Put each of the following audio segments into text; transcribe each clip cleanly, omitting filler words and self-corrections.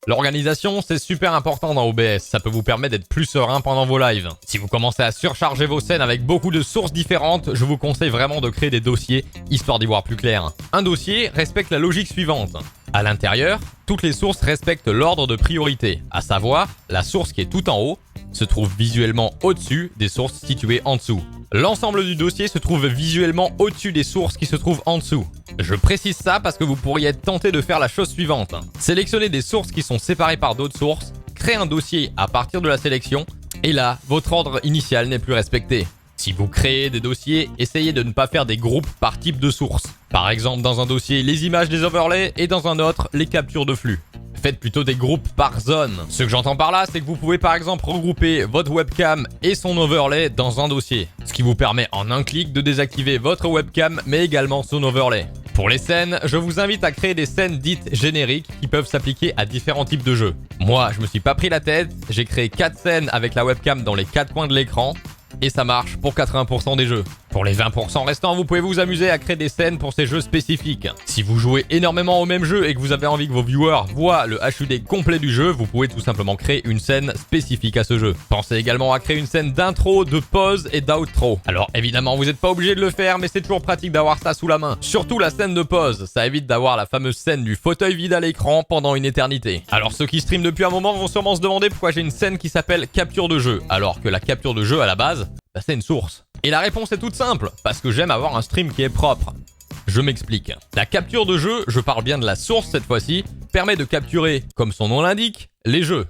L'organisation, c'est super important dans OBS, ça peut vous permettre d'être plus serein pendant vos lives. Si vous commencez à surcharger vos scènes avec beaucoup de sources différentes, je vous conseille vraiment de créer des dossiers, histoire d'y voir plus clair. Un dossier respecte la logique suivante. À l'intérieur, toutes les sources respectent l'ordre de priorité, à savoir, la source qui est tout en haut se trouve visuellement au-dessus des sources situées en dessous. L'ensemble du dossier se trouve visuellement au-dessus des sources qui se trouvent en dessous. Je précise ça parce que vous pourriez être tenté de faire la chose suivante. Sélectionnez des sources qui sont séparées par d'autres sources, créez un dossier à partir de la sélection, et là, votre ordre initial n'est plus respecté. Si vous créez des dossiers, essayez de ne pas faire des groupes par type de source. Par exemple, dans un dossier, les images des overlays et dans un autre, les captures de flux. Faites plutôt des groupes par zone. Ce que j'entends par là, c'est que vous pouvez par exemple regrouper votre webcam et son overlay dans un dossier. Ce qui vous permet en un clic de désactiver votre webcam mais également son overlay. Pour les scènes, je vous invite à créer des scènes dites génériques qui peuvent s'appliquer à différents types de jeux. Moi, je me suis pas pris la tête, j'ai créé 4 scènes avec la webcam dans les 4 coins de l'écran. Et ça marche pour 80% des jeux. Pour les 20% restants, vous pouvez vous amuser à créer des scènes pour ces jeux spécifiques. Si vous jouez énormément au même jeu et que vous avez envie que vos viewers voient le HUD complet du jeu, vous pouvez tout simplement créer une scène spécifique à ce jeu. Pensez également à créer une scène d'intro, de pause et d'outro. Alors évidemment, vous n'êtes pas obligé de le faire, mais c'est toujours pratique d'avoir ça sous la main. Surtout la scène de pause, ça évite d'avoir la fameuse scène du fauteuil vide à l'écran pendant une éternité. Alors ceux qui streament depuis un moment vont sûrement se demander pourquoi j'ai une scène qui s'appelle capture de jeu, alors que la capture de jeu à la base, c'est une source. Et la réponse est toute simple, parce que j'aime avoir un stream qui est propre. Je m'explique. La capture de jeu, je parle bien de la source cette fois-ci, permet de capturer, comme son nom l'indique, les jeux.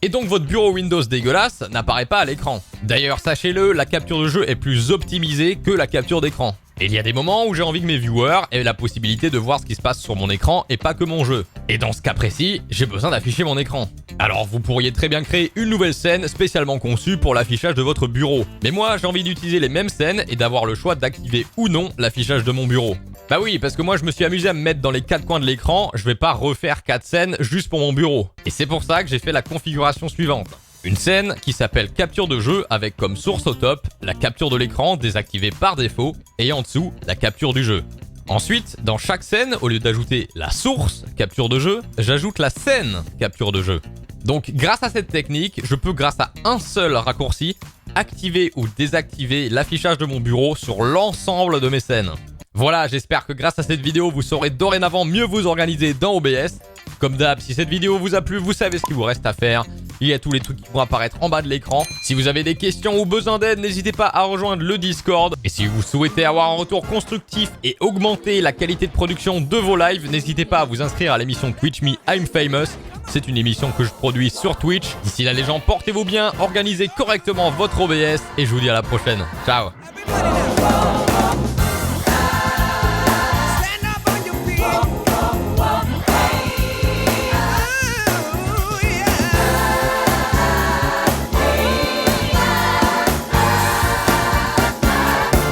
Et donc votre bureau Windows dégueulasse n'apparaît pas à l'écran. D'ailleurs, sachez-le, la capture de jeu est plus optimisée que la capture d'écran. Et il y a des moments où j'ai envie que mes viewers aient la possibilité de voir ce qui se passe sur mon écran et pas que mon jeu. Et dans ce cas précis, j'ai besoin d'afficher mon écran. Alors vous pourriez très bien créer une nouvelle scène spécialement conçue pour l'affichage de votre bureau. Mais moi j'ai envie d'utiliser les mêmes scènes et d'avoir le choix d'activer ou non l'affichage de mon bureau. Bah oui, parce que moi je me suis amusé à me mettre dans les 4 coins de l'écran, je vais pas refaire 4 scènes juste pour mon bureau. Et c'est pour ça que j'ai fait la configuration suivante. Une scène qui s'appelle capture de jeu avec comme source au top la capture de l'écran désactivée par défaut et en dessous la capture du jeu. Ensuite, dans chaque scène, au lieu d'ajouter la source capture de jeu, j'ajoute la scène capture de jeu. Donc grâce à cette technique, je peux grâce à un seul raccourci activer ou désactiver l'affichage de mon bureau sur l'ensemble de mes scènes. Voilà, j'espère que grâce à cette vidéo, vous saurez dorénavant mieux vous organiser dans OBS. Comme d'hab, si cette vidéo vous a plu, vous savez ce qu'il vous reste à faire. Il y a tous les trucs qui vont apparaître en bas de l'écran. Si vous avez des questions ou besoin d'aide, n'hésitez pas à rejoindre le Discord. Et si vous souhaitez avoir un retour constructif et augmenter la qualité de production de vos lives, n'hésitez pas à vous inscrire à l'émission Twitch Me I'm Famous. C'est une émission que je produis sur Twitch. D'ici là les gens, portez-vous bien, organisez correctement votre OBS et je vous dis à la prochaine. Ciao.